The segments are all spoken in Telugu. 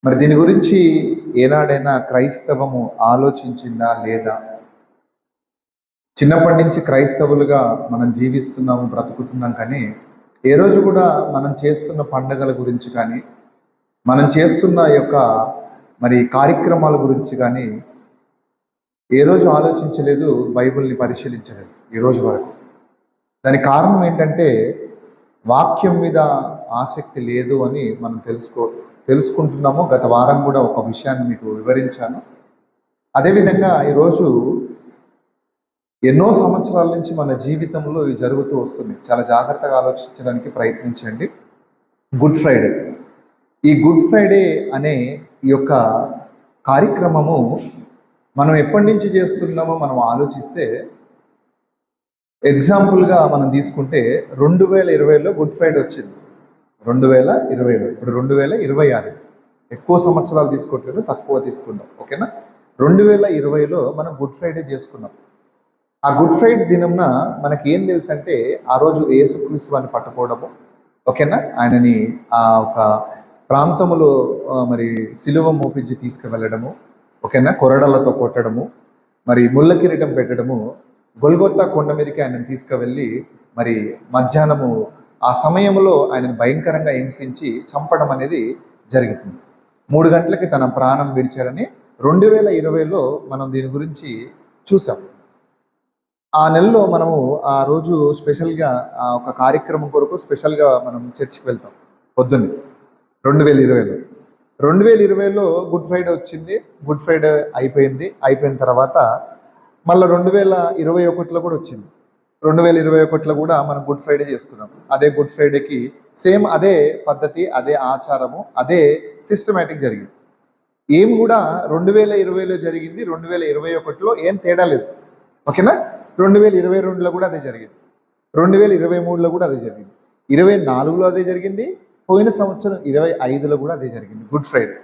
మరి దీని గురించి ఏనాడైనా క్రైస్తవము ఆలోచించిందా లేదా? చిన్నప్పటి నుంచి క్రైస్తవులుగా మనం జీవిస్తున్నాము, బ్రతుకుతున్నాం. కానీ ఏ రోజు కూడా మనం చేస్తున్న పండగల గురించి కానీ, మనం చేస్తున్న యొక్క కార్యక్రమాల గురించి కానీ ఏ రోజు ఆలోచించలేదు, బైబిల్ని పరిశీలించలేదు ఈ రోజు వరకు. దానికి కారణం ఏంటంటే వాక్యం మీద ఆసక్తి లేదు అని మనం తెలుసుకుంటున్నాము. గత వారం కూడా ఒక విషయాన్ని మీకు వివరించాను. అదేవిధంగా ఈరోజు ఎన్నో సంవత్సరాల నుంచి మన జీవితంలో ఇవి జరుగుతూ వస్తుంది. చాలా జాగ్రత్తగా ఆలోచించడానికి ప్రయత్నించండి. గుడ్ ఫ్రైడే, ఈ గుడ్ ఫ్రైడే అనే ఈ యొక్క కార్యక్రమము మనం ఎప్పటి నుంచి చేస్తున్నామో మనం ఆలోచిస్తే, ఎగ్జాంపుల్గా మనం తీసుకుంటే 2020లో గుడ్ ఫ్రైడే వచ్చింది. 2020లో, ఇప్పుడు 2026. ఎక్కువ సంవత్సరాలు తీసుకోవట్లేదు, తక్కువ తీసుకున్నాం. ఓకేనా? 2020లో మనం గుడ్ ఫ్రైడే చేసుకున్నాం. ఆ గుడ్ ఫ్రైడే దినంన మనకి ఏం తెలుసు అంటే, ఆ రోజు యేసుక్రీస్తు వారిని పట్టుకోవడము, ఓకేనా, ఆయనని ఆ ఒక ప్రాంతములో సిలువ మోపించి తీసుకువెళ్ళడము, ఓకేనా, కొరడలతో కొట్టడము, ముళ్ళ కిరీటం పెట్టడము, గొల్గొత్తా కొండ మీదకి ఆయనను తీసుకువెళ్ళి మధ్యాహ్నము ఆ సమయంలో ఆయనను భయంకరంగా హింసించి చంపడం అనేది జరిగింది. 3 గంటలకి తన ప్రాణం విడిచాడని 2020లో మనం దీని గురించి చూసాం. ఆ నెలలో మనము ఆ రోజు స్పెషల్గా ఒక కార్యక్రమం కొరకు స్పెషల్గా మనం చర్చికి వెళ్తాం పొద్దున్నే. 2020లో గుడ్ ఫ్రైడే వచ్చింది. గుడ్ ఫ్రైడే అయిపోయిన తర్వాత మళ్ళీ 2021లో కూడా వచ్చింది. 2021లో కూడా మనం గుడ్ ఫ్రైడే చేసుకున్నాం. అదే గుడ్ ఫ్రైడేకి సేమ్ అదే పద్ధతి, అదే ఆచారము, అదే సిస్టమేటిక్ జరిగింది. ఏం కూడా 2020లో జరిగింది, 2021లో ఏం తేడా లేదు. ఓకేనా? 2022లో కూడా అదే జరిగింది, 2023లో కూడా అదే జరిగింది, 24లో అదే జరిగింది, పోయిన సంవత్సరం 25లో కూడా అదే జరిగింది గుడ్ ఫ్రైడే.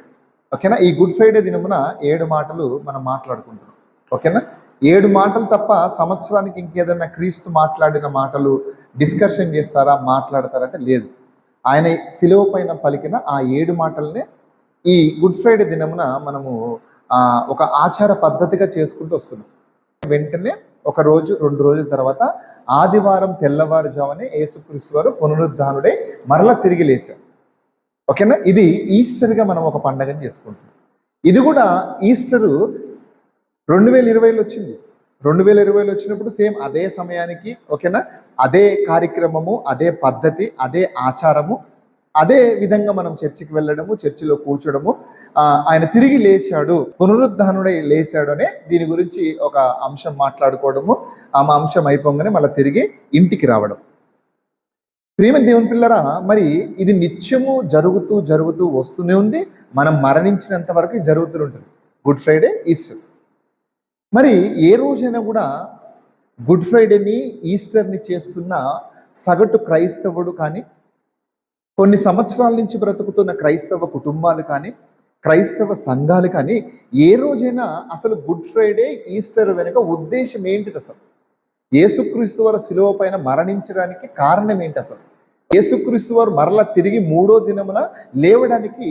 ఓకేనా? ఈ గుడ్ ఫ్రైడే దినమున 7 మాటలు మనం మాట్లాడుకుంటున్నాం. ఓకేనా? 7 మాటలు తప్ప సంవత్సరానికి ఇంకేదన్నా క్రీస్తు మాట్లాడిన మాటలు డిస్కషన్ చేస్తారా, మాట్లాడతారంటే లేదు. ఆయన శిలువ పైన పలికిన ఆ 7 మాటలనే ఈ గుడ్ ఫ్రైడే దినమున మనము ఒక ఆచార పద్ధతిగా చేసుకుంటూ వస్తున్నాం. వెంటనే 1 రోజు 2 రోజుల తర్వాత ఆదివారం తెల్లవారుజామునే యేసుక్రీస్తు వారు పునరుద్ధానుడై మరలా తిరిగి లేశారు. ఓకేనా? ఇది ఈస్టర్గా మనం ఒక పండగని చేసుకుంటున్నాం. ఇది కూడా ఈస్టరు 2020లో వచ్చింది. 2020లో వచ్చినప్పుడు సేమ్ అదే సమయానికి, ఓకేనా, అదే కార్యక్రమము, అదే పద్ధతి, అదే ఆచారము, అదే విధంగా మనం చర్చికి వెళ్ళడము, చర్చిలో కూర్చోడము, ఆయన తిరిగి లేచాడు, పునరుద్ధానుడై లేచాడు అనే దీని గురించి ఒక అంశం మాట్లాడుకోవడము, ఆ అంశం అయిపోగానే మళ్ళీ తిరిగి ఇంటికి రావడం. ప్రియమైన దేవుని పిల్లరా, ఇది నిత్యము జరుగుతూ వస్తూనే ఉంది. మనం మరణించినంత వరకు జరుగుతూ ఉంటుంది గుడ్ ఫ్రైడే, ఈస్టర్. ఏ రోజైనా కూడా గుడ్ ఫ్రైడేని, ఈస్టర్ని చేస్తున్న సగటు క్రైస్తవుడు కానీ, కొన్ని సంవత్సరాల నుంచి బ్రతుకుతున్న క్రైస్తవ కుటుంబాలు కానీ, క్రైస్తవ సంఘాలు కానీ ఏ రోజైనా అసలు గుడ్ ఫ్రైడే, ఈస్టర్ వెనుక ఉద్దేశం ఏంటిది? అసలు యేసుక్రీస్తు వారు శిలువ పైన మరణించడానికి కారణం ఏంటి? అసలు యేసుక్రీస్తు వారు మరలా తిరిగి 3వ దినమున లేవడానికి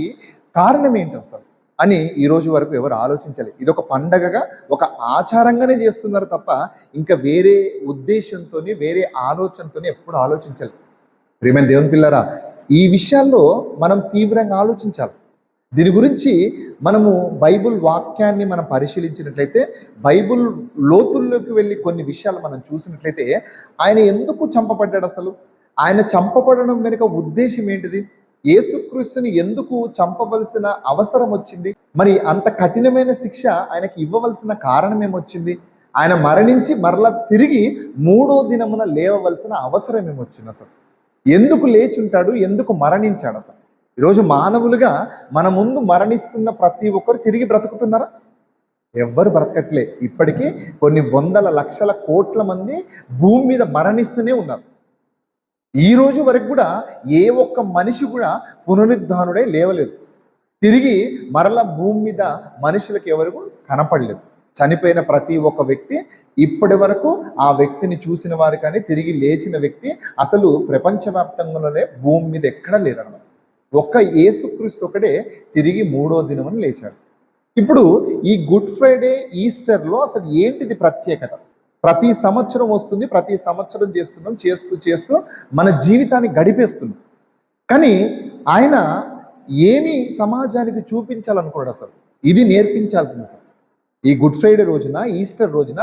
కారణం ఏంటి అసలు అని ఈ రోజు వరకు ఎవరు ఆలోచించలేదు. ఇది ఒక పండగగా, ఒక ఆచారంగానే చేస్తున్నారు తప్ప ఇంకా వేరే ఉద్దేశంతో, వేరే ఆలోచనతో ఎప్పుడు ఆలోచించలేదు. ప్రియమైన దేవుని పిల్లరా, ఈ విషయాల్లో మనం తీవ్రంగా ఆలోచించాలి. దీని గురించి మనము బైబుల్ వాక్యాన్ని మనం పరిశీలించినట్లయితే, బైబుల్ లోతుల్లోకి వెళ్ళి కొన్ని విషయాలు మనం చూసినట్లయితే, ఆయన ఎందుకు చంపబడ్డాడు? అసలు ఆయన చంపబడడం వెనుక ఉద్దేశం ఏంటిది? యేసుక్రీస్తుని ఎందుకు చంపవలసిన అవసరం వచ్చింది? అంత కఠినమైన శిక్ష ఆయనకి ఇవ్వవలసిన కారణం ఏమొచ్చింది? ఆయన మరణించి మరలా తిరిగి 3వ దినమున లేవవలసిన అవసరం ఏమొచ్చింది? అసలు ఎందుకు లేచి ఉంటాడు? ఎందుకు మరణించాడు? అసలు ఈరోజు మానవులుగా మన ముందు మరణిస్తున్న ప్రతి ఒక్కరు తిరిగి బ్రతుకుతున్నారా? ఎవ్వరు బ్రతకట్లే. ఇప్పటికీ కొన్ని వందల లక్షల కోట్ల మంది భూమి మీద మరణిస్తూనే ఉన్నారు. ఈ రోజు వరకు కూడా ఏ ఒక్క మనిషి కూడా పునరుద్ధానుడై లేవలేదు. తిరిగి మరలా భూమి మీద మనుషులకు ఎవరు కనపడలేదు. చనిపోయిన ప్రతి ఒక్క వ్యక్తి ఇప్పటి వరకు ఆ వ్యక్తిని చూసిన వారు కానీ, తిరిగి లేచిన వ్యక్తి అసలు ప్రపంచవ్యాప్తంగానే భూమి మీద ఎక్కడా లేరన్నమాట. ఒక్క యేసుక్రీస్తు ఒకడే తిరిగి 3వ దినమని లేచాడు. ఇప్పుడు ఈ గుడ్ ఫ్రైడే, ఈస్టర్లో అసలు ఏంటిది ప్రత్యేకత? ప్రతి సంవత్సరం వస్తుంది, ప్రతి సంవత్సరం చేస్తున్నాం, చేస్తూ చేస్తూ మన జీవితాన్ని గడిపేస్తున్నాం. కానీ ఆయన ఏమి సమాజానికి చూపించాలనుకున్నాడు? అసలు ఇది నేర్పించాల్సింది. అసలు ఈ గుడ్ ఫ్రైడే రోజున, ఈస్టర్ రోజున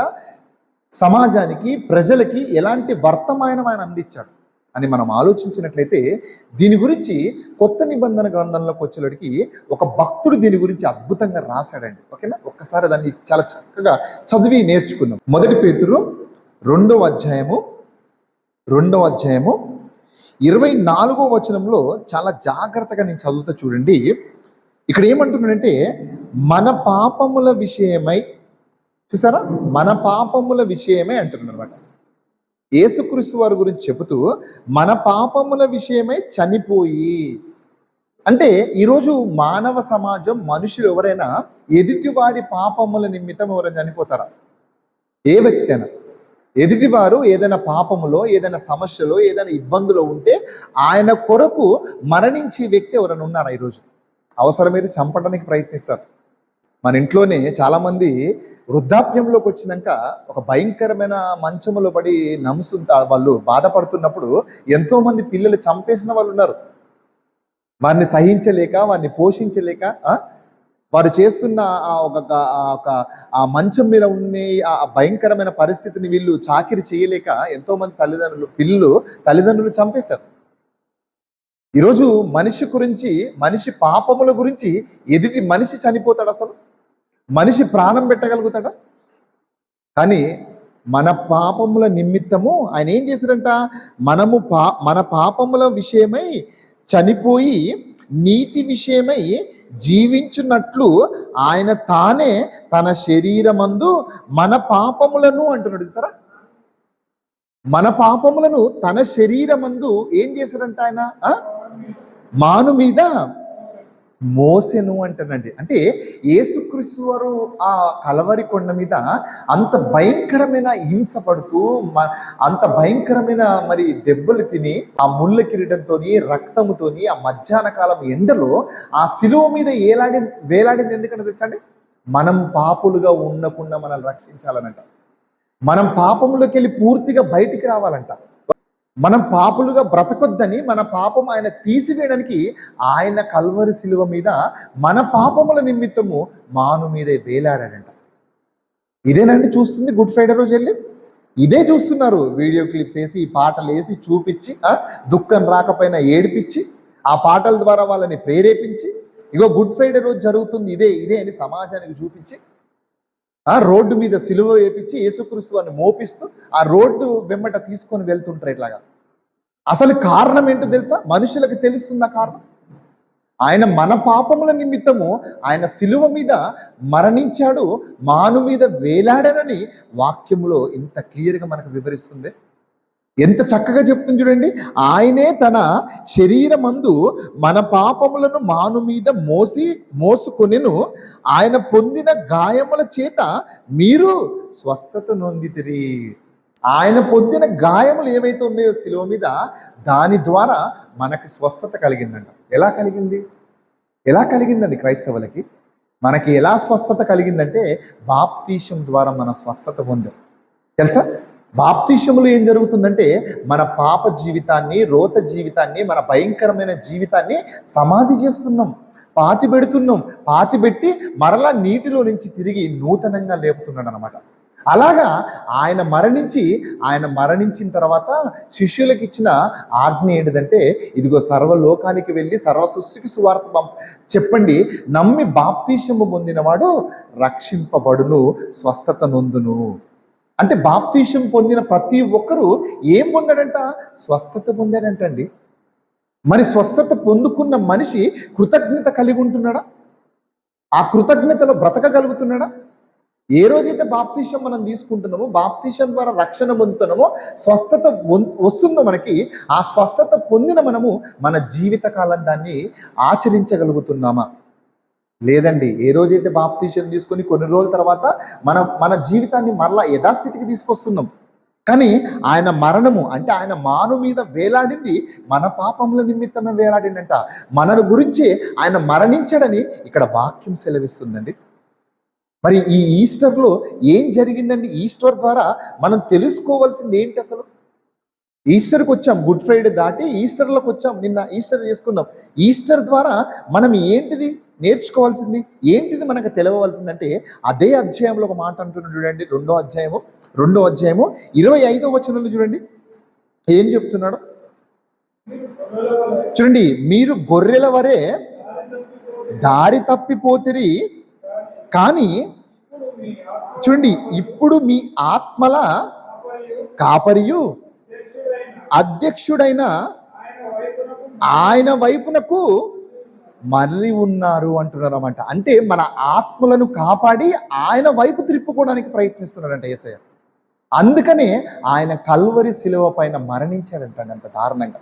సమాజానికి, ప్రజలకి ఎలాంటి వర్తమానం ఆయన అందించాడు అని మనం ఆలోచించినట్లయితే, దీని గురించి కొత్త నిబంధన గ్రంథంలోకి వచ్చేటికి ఒక భక్తుడు దీని గురించి అద్భుతంగా రాశాడండి. ఓకేనా, ఒక్కసారి దాన్ని చాలా చక్కగా చదివి నేర్చుకుందాం. 1 పేతురు 2వ అధ్యాయము 24వ వచనంలో చాలా జాగ్రత్తగా నేను చదువుతా చూడండి. ఇక్కడ ఏమంటున్నాడంటే, మన పాపముల విషయమై, చూసారా, మన పాపముల విషయమై అంటున్నాడు అనమాట. యేసుక్రీస్తు వారి గురించి చెబుతూ మన పాపముల విషయమై చనిపోయి, అంటే ఈరోజు మానవ సమాజం, మనుషులు ఎవరైనా ఎదుటి వారి పాపముల నిమిత్తం ఎవరైనా చనిపోతారా? ఏ వ్యక్తి అయినా ఎదుటివారు ఏదైనా పాపములో, ఏదైనా సమస్యలో, ఏదైనా ఇబ్బందులో ఉంటే ఆయన కొరకు మరణించే వ్యక్తి ఎవరైనా ఉన్నారా? ఈరోజు అవసరమైతే చంపడానికి ప్రయత్నిస్తారు. మన ఇంట్లోనే చాలామంది వృద్ధాప్యంలోకి వచ్చినాక ఒక భయంకరమైన మంచములో పడి వాళ్ళు బాధపడుతున్నప్పుడు ఎంతోమంది పిల్లలు చంపేసిన వాళ్ళు ఉన్నారు. వారిని సహించలేక, వారిని పోషించలేక, వారు చేస్తున్న ఆ మంచం మీద ఉన్న ఆ భయంకరమైన పరిస్థితిని వీళ్ళు చాకిరి చేయలేక ఎంతోమంది తల్లిదండ్రులు చంపేశారు. ఈరోజు మనిషి గురించి, మనిషి పాపముల గురించి ఎదుటి మనిషి చనిపోతాడు? అసలు మనిషి ప్రాణం పెట్టగలుగుతాడా? కానీ మన పాపముల నిమిత్తము ఆయన ఏం చేశాడంట? మన పాపముల విషయమై చనిపోయి నీతి విషయమై జీవించున్నట్లు ఆయన తానే తన శరీరమందు మన పాపములను అంటున్నాడు. సరే, మన పాపములను తన శరీరమందు ఏం చేశాడంట? ఆయన మాను మీద మోసెను అంటానండి. అంటే యేసుక్రీస్తు వారు ఆ కలవరి కొండ మీద అంత భయంకరమైన హింస పడుతూ, అంత భయంకరమైన మరి దెబ్బలు తిని, ఆ ముళ్ళ కిరీటంతో, రక్తముతోని, ఆ మధ్యాహ్న కాలం ఎండలో ఆ శిలువ మీద వేలాడింది ఎందుకంటే తెలుసా అండి? మనం పాపులుగా ఉండకుండా మనల్ని రక్షించాలనంట. మనం పాపములోకి వెళ్ళి పూర్తిగా బయటికి రావాలంట. మనం పాపులుగా బ్రతకొద్దని, మన పాపం ఆయన తీసివేయడానికి ఆయన కల్వరి శిలువ మీద మన పాపముల నిమిత్తము మాను మీదే వేలాడాడంట. ఇదేనండి చూస్తుంది గుడ్ ఫ్రైడే రోజు వెళ్ళి. ఇదే చూస్తున్నారు, వీడియో క్లిప్స్ వేసి, పాటలు వేసి చూపించి, దుఃఖం రాకపోయినా ఏడిపించి, ఆ పాటల ద్వారా వాళ్ళని ప్రేరేపించి, ఇగో గుడ్ ఫ్రైడే రోజు జరుగుతుంది ఇదే అని సమాజానికి చూపించి, రోడ్డు మీద సిలువ వేపించి యేసుక్రీస్తు వారిని మోపిస్తూ ఆ రోడ్డు వెంబట తీసుకొని వెళ్తుంటారు. ఇట్లాగా అసలు కారణం ఏంటో తెలుసా? మనుషులకు తెలుస్తుందా కారణం? ఆయన మన పాపముల నిమిత్తము ఆయన సిలువ మీద మరణించాడు, మాను మీద వేలాడనని వాక్యములో ఇంత క్లియర్గా మనకు వివరిస్తుంది. ఎంత చక్కగా చెప్తుంది చూడండి. ఆయనే తన శరీరమందు మన పాపములను మాను మీద మోసుకొనెను, ఆయన పొందిన గాయముల చేత మీరు స్వస్థత నొందితిరి. ఆయన పొందిన గాయములు ఏవైతే ఉన్నాయో శిలువ మీద, దాని ద్వారా మనకి స్వస్థత కలిగిందంట. ఎలా కలిగిందండి క్రైస్తవులకి? మనకి ఎలా స్వస్థత కలిగిందంటే బాప్తీసం ద్వారా మన స్వస్థత పొందాం. తెలుసా? బాప్తీసములో ఏం జరుగుతుందంటే మన పాప జీవితాన్ని, రోత జీవితాన్ని, మన భయంకరమైన జీవితాన్ని సమాధి చేస్తున్నాం, పాతి పెట్టి మరలా నీటిలో నుంచి తిరిగి నూతనంగా లేపుతున్నాడు అనమాట. అలాగా ఆయన మరణించిన తర్వాత శిష్యులకు ఇచ్చిన ఆజ్ఞ ఏంటిదంటే, ఇదిగో సర్వలోకానికి వెళ్ళి సర్వ సృష్టికి సువార్త చెప్పండి, నమ్మి బాప్తీసము పొందినవాడు రక్షింపబడును, స్వస్థత నొందును. అంటే బాప్తీసం పొందిన ప్రతి ఒక్కరూ ఏం పొందాడంట? స్వస్థత పొందాడంటండి. మరి స్వస్థత పొందుకున్న మనిషి కృతజ్ఞత కలిగి ఉంటున్నాడా? ఆ కృతజ్ఞతలో బ్రతకగలుగుతున్నాడా? ఏ రోజైతే బాప్తీసం మనం తీసుకుంటున్నామో, బాప్తీసం ద్వారా రక్షణ పొందుతున్నామో, స్వస్థత వస్తుందో మనకి, ఆ స్వస్థత పొందిన మనము మన జీవిత కాలం దాన్ని ఆచరించగలుగుతున్నామా? లేదండి. ఏ రోజైతే బాప్తీసం తీసుకొని కొన్ని రోజుల తర్వాత మన జీవితాన్ని మరలా యథాస్థితికి తీసుకొస్తున్నాం. కానీ ఆయన మరణము అంటే ఆయన మాను మీద వేలాడింది మన పాపముల నిమిత్తమే వేలాడిందంట. మనను గురించి ఆయన మరణించాడని ఇక్కడ వాక్యం సెలవిస్తుందండి. మరి ఈ ఈస్టర్లో ఏం జరిగిందండి? ఈస్టర్ ద్వారా మనం తెలుసుకోవాల్సింది ఏంటి అసలు? ఈస్టర్కి వచ్చాం, గుడ్ ఫ్రైడే దాటి ఈస్టర్లోకి వచ్చాం, నిన్న ఈస్టర్ చేసుకున్నాం. ఈస్టర్ ద్వారా మనం ఏంటిది నేర్చుకోవాల్సింది, ఏంటిది మనకు తెలవవలసిందంటే అదే అధ్యాయంలో ఒక మాట అంటున్నాడు చూడండి. రెండో అధ్యాయము 25వ వచనంలో చూడండి ఏం చెప్తున్నాడు చూడండి. మీరు గొర్రెల వరే దారి తప్పిపోతిరి, కానీ చూడండి ఇప్పుడు మీ ఆత్మల కాపరియు అధ్యక్షుడైన ఆయన వైపునకు మళ్ళీ ఉన్నారు అంటున్నారు అన్నమాట. అంటే మన ఆత్మలను కాపాడి ఆయన వైపు త్రిప్పుకోవడానికి ప్రయత్నిస్తున్నాడంట యేసయ్య. అందుకనే ఆయన కల్వరి శిలువ పైన మరణించాడంట అంత దారుణంగా.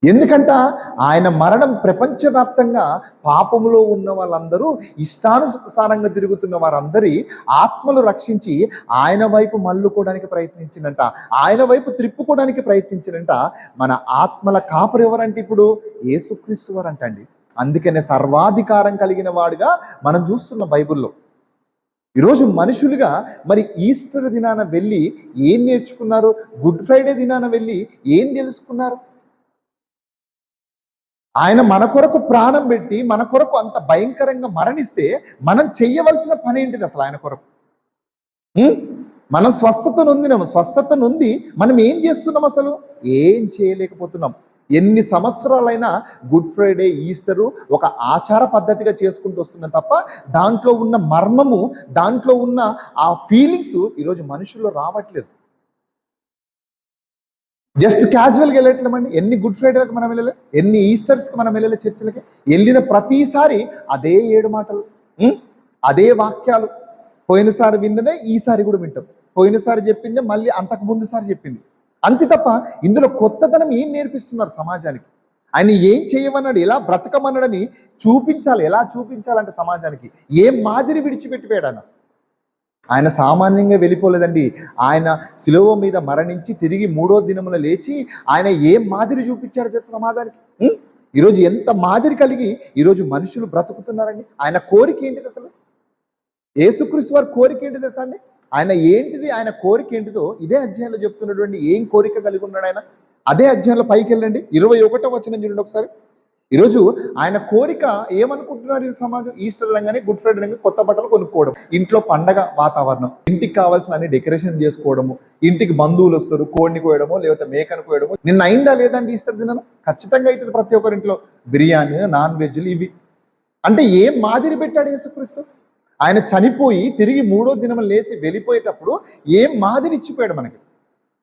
ఎందుకంట ఆయన మరణం ప్రపంచవ్యాప్తంగా పాపములో ఉన్న వాళ్ళందరూ, ఇష్టానుసారంగా తిరుగుతున్న వారందరి ఆత్మలు రక్షించి ఆయన వైపు మళ్ళుకోవడానికి ప్రయత్నించినంట, ఆయన వైపు త్రిప్పుకోవడానికి ప్రయత్నించినంట. మన ఆత్మల కాపరి ఎవరంటే ఇప్పుడు యేసుక్రీస్తు వారు అంటండి. అందుకనే సర్వాధికారం కలిగిన వాడుగా మనం చూస్తున్నాం బైబిల్లో. ఈరోజు మనుషులుగా మరి ఈస్టర్ దినాన వెళ్ళి ఏం నేర్చుకున్నారు? గుడ్ ఫ్రైడే దినాన వెళ్ళి ఏం తెలుసుకున్నారు? ఆయన మన కొరకు ప్రాణం పెట్టి మన కొరకు అంత భయంకరంగా మరణిస్తే మనం చెయ్యవలసిన పని ఏంటిది అసలు? ఆయన కొరకు మనం స్వస్థత నొంది మనం ఏం చేస్తున్నాం? అసలు ఏం చేయలేకపోతున్నాం. ఎన్ని సంవత్సరాలైనా గుడ్ ఫ్రైడే, ఈస్టరు ఒక ఆచార పద్ధతిగా చేసుకుంటూ వస్తున్నాం తప్ప దాంట్లో ఉన్న మర్మము, దాంట్లో ఉన్న ఆ ఫీలింగ్స్ ఈరోజు మనుషుల్లో రావట్లేదు. జస్ట్ క్యాజువల్గా వెళ్ళట్లేమండి. ఎన్ని గుడ్ ఫ్రైడేలకు మనం వెళ్ళలే, ఎన్ని ఈస్టర్స్కి మనం వెళ్ళలే చర్చలకి. వెళ్ళిన ప్రతిసారి అదే 7 మాటలు, అదే వాక్యాలు. పోయినసారి విన్నదే ఈసారి కూడా వింటాం, పోయినసారి చెప్పిందే మళ్ళీ అంతకు ముందు సారి చెప్పింది. అంతే తప్ప ఇందులో కొత్తదనం ఏం నేర్పిస్తున్నారు సమాజానికి? ఆయన ఏం చేయమన్నాడు, ఎలా బ్రతకమన్నాడని చూపించాలి. ఎలా చూపించాలంటే సమాజానికి ఏం మాదిరి విడిచిపెట్టిపోయాడు ఆయన సామాన్యంగా వెళ్ళిపోలేదండి. ఆయన శిలువ మీద మరణించి తిరిగి 3వ దినమున లేచి ఆయన ఏం మాదిరి చూపించాడు తెలుసా సమాజానికి? ఈరోజు ఎంత మాదిరి కలిగి ఈరోజు మనుషులు బ్రతుకుతున్నారండి. ఆయన కోరిక ఏంటిది అసలు? యేసుక్రీస్తు వారి కోరిక ఏంటిది తెలుసా అండి? ఆయన కోరిక ఏంటిదో ఇదే అధ్యాయంలో చెప్తున్నటువంటి ఏం కోరిక కలిగి ఉన్నాడు ఆయన. అదే అధ్యాయంలో పైకి వెళ్ళండి, 21వ వచనం చూడండి ఒకసారి. ఈరోజు ఆయన కోరిక ఏమనుకుంటున్నారు ఈ సమాజం? ఈస్టర్ అనగానే, గుడ్ ఫ్రైడే అనగానే కొత్త బట్టలు కొనుక్కోవడం, ఇంట్లో పండగ వాతావరణం, ఇంటికి కావాల్సిన అన్ని డెకరేషన్ చేసుకోవడము, ఇంటికి బంధువులు వస్తారు, కోడిని కోయడము లేకపోతే మేకను కోయడము. నిన్న అయిందా లేదండి ఈస్టర్ దినం? ఖచ్చితంగా అవుతుంది ప్రతి ఒక్కరింట్లో. బిర్యానీ, నాన్ వెజ్లు ఇవి. అంటే ఏం మాదిరి పెట్టాడు యేసుక్రీస్తు? ఆయన చనిపోయి తిరిగి 3వ దినం లేచి వెళ్ళిపోయేటప్పుడు ఏం మాదిరి ఇచ్చిపోయాడు మనకి.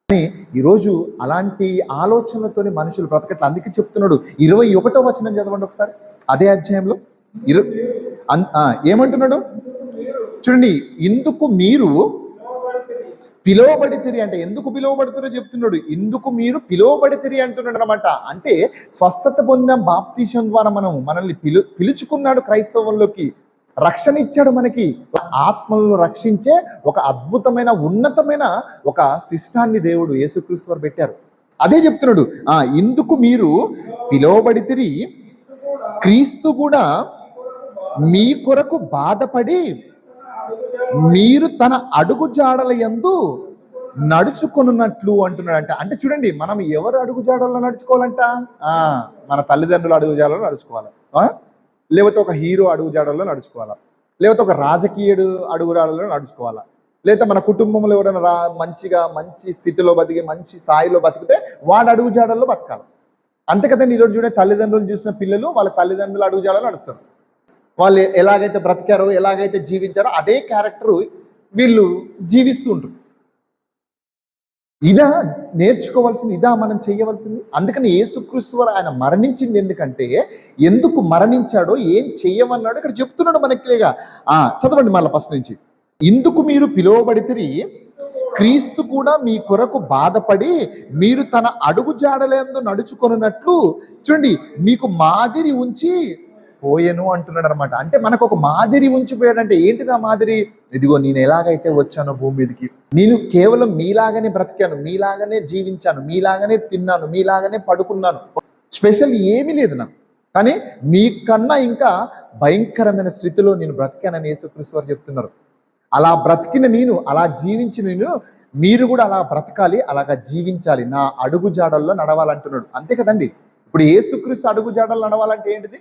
కానీ ఈరోజు అలాంటి ఆలోచనలతోని మనుషులు బ్రతకట్ల. అందుకే చెప్తున్నాడు 21వ వచనం చదవండి ఒకసారి అదే అధ్యాయంలో. ఏమంటున్నాడు చూడండి. ఇందుకు మీరు పిలువబడితిరి అంటే, ఎందుకు పిలువబడతారో చెప్తున్నాడు. ఇందుకు మీరు పిలువబడితిరి అంటున్నాడు అనమాట. అంటే స్వస్థత పొందాం బాప్తీసం ద్వారా, మనల్ని పిలుచుకున్నాడు క్రైస్తవంలోకి, రక్షణ ఇచ్చాడు మనకి. ఆత్మలను రక్షించే ఒక అద్భుతమైన ఉన్నతమైన ఒక సిస్టాన్ని దేవుడు యేసుక్రీస్తు వారు పెట్టారు. అదే చెప్తున్నాడు. ఇందుకు మీరు పిలువబడితిరి, క్రీస్తు కూడా మీ కొరకు బాధపడి మీరు తన అడుగు జాడల యందు నడుచుకొనున్నట్లు అంటున్నాడంట. అంటే చూడండి, మనం ఎవరు అడుగు జాడల్లో నడుచుకోవాలంట? మన తల్లిదండ్రుల అడుగు జాడల్లో నడుచుకోవాలి, లేకపోతే ఒక హీరో అడుగు జాడల్లో నడుచుకోవాలా, లేకపోతే ఒక రాజకీయుడు అడుగు జాడల్లో నడుచుకోవాలా, లేకపోతే మన కుటుంబంలో ఎవరైనా మంచి స్థితిలో బతికి మంచి స్థాయిలో బతికితే వాడు అడుగు జాడల్లో బతకాలి. అంతే కదండి. ఈరోజు చూడే తల్లిదండ్రులు చూసిన పిల్లలు వాళ్ళ తల్లిదండ్రులు అడుగు జాడల్లో నడుస్తారు. వాళ్ళు ఎలాగైతే బ్రతికారో, ఎలాగైతే జీవించారో అదే క్యారెక్టర్ వీళ్ళు జీవిస్తూ ఉంటారు. ఇదా నేర్చుకోవాల్సింది, ఇదా మనం చేయవలసింది. అందుకని యేసుక్రీస్తు వారు ఆయన మరణించింది ఎందుకంటే, ఎందుకు మరణించాడో, ఏం చెయ్యమన్నాడో ఇక్కడ చెప్తున్నాడు మనకిలేగా. చదవండి మళ్ళీ ఫస్ట్ నుంచి. ఇందుకు మీరు పిలువబడితిరి, క్రీస్తు కూడా మీ కొరకు బాధపడి మీరు తన అడుగు జాడలందు నడుచుకొనున్నట్లు చూడండి మీకు మాదిరి ఉంచి పోయెను అంటున్నాడు అనమాట. అంటే మనకు ఒక మాదిరి ఉంచిపోయాడంటే ఏంటిది ఆ మాదిరి? ఇదిగో నేను ఎలాగైతే వచ్చానో భూమి మీదకి, నేను కేవలం మీలాగానే బ్రతికాను, మీలాగానే జీవించాను, మీలాగానే తిన్నాను, మీలాగానే పడుకున్నాను, స్పెషల్ ఏమీ లేదు నాకు. కానీ మీకన్నా ఇంకా భయంకరమైన స్థితిలో నేను బ్రతికానని యేసుక్రీస్తు వారు చెప్తున్నారు. అలా బ్రతికిన నేను, అలా జీవించిన నేను, మీరు కూడా అలా బ్రతకాలి, అలాగా జీవించాలి, నా అడుగు జాడల్లో నడవాలంటున్నాడు. అంతే కదండి. ఇప్పుడు యేసుక్రీస్తు అడుగు జాడల్లో నడవాలంటే ఏంటిది?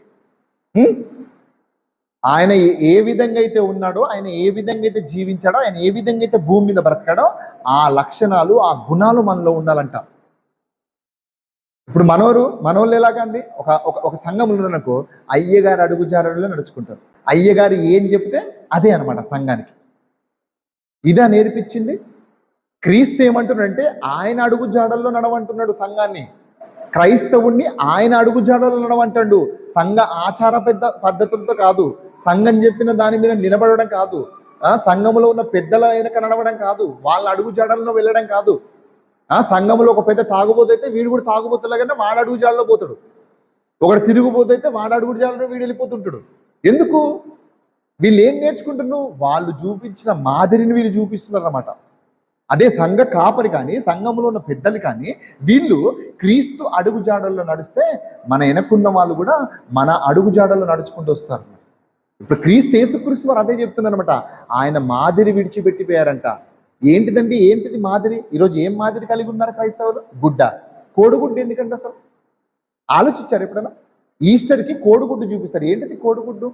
ఆయన ఏ విధంగా అయితే ఉన్నాడో, ఆయన ఏ విధంగా అయితే జీవించాడో, ఆయన ఏ విధంగా అయితే భూమి మీద బ్రతకాడో ఆ లక్షణాలు, ఆ గుణాలు మనలో ఉండాలంట. ఇప్పుడు మనోళ్ళు ఎలాగా అండి? ఒక సంఘం ఉన్నదనుకో, అయ్యగారు అడుగు జాడల్లో నడుచుకుంటారు. అయ్యగారు ఏం చెప్తే అదే అనమాట సంఘానికి. ఇదా నేర్పించింది? క్రీస్తు ఏమంటున్నాడంటే ఆయన అడుగు జాడల్లో నడవంటున్నాడు సంఘాన్ని. క్రైస్తవుణ్ణి ఆయన అడుగు జాడల్లో నడవంటాడు. సంఘ ఆచార పద్ధతులతో కాదు, సంఘం చెప్పిన దాని మీద నిలబడడం కాదు, సంఘములో ఉన్న పెద్దల వెనక నడవడం కాదు, వాళ్ళ అడుగు జాడల్లో వెళ్ళడం కాదు. సంఘంలో ఒక పెద్ద తాగుబోతైతే వీడు కూడా తాగుబోతులాగానే వాడు అడుగు జాడలో పోతాడు. ఒకడు తిరుగుబోతైతే వాడు అడుగు జాడలో వీడు వెళ్ళిపోతుంటాడు. ఎందుకు? వీళ్ళు ఏం నేర్చుకుంటున్నారు? వాళ్ళు చూపించిన మాదిరిని వీళ్ళు చూపిస్తున్నారు అన్నమాట. అదే సంఘ కాపరి కానీ, సంఘంలో ఉన్న పెద్దలు కానీ, వీళ్ళు క్రీస్తు అడుగు జాడల్లో నడిస్తే మన వెనకున్న వాళ్ళు కూడా మన అడుగు జాడల్లో నడుచుకుంటూ వస్తారు. ఇప్పుడు క్రీస్తు యేసుక్రీస్తు వారు అదే చెప్తున్నారు అనమాట. ఆయన మాదిరి విడిచిపెట్టిపోయారంట. ఏంటిది మాదిరి? ఈరోజు ఏం మాదిరి కలిగి ఉన్నారు క్రైస్తవులు? గుడ్డ. కోడిగుడ్డు ఎందుకంటే అసలు ఆలోచించారు ఎప్పుడైనా? ఈస్టర్కి కోడిగుడ్డు చూపిస్తారు. ఏంటిది కోడిగుడ్డు?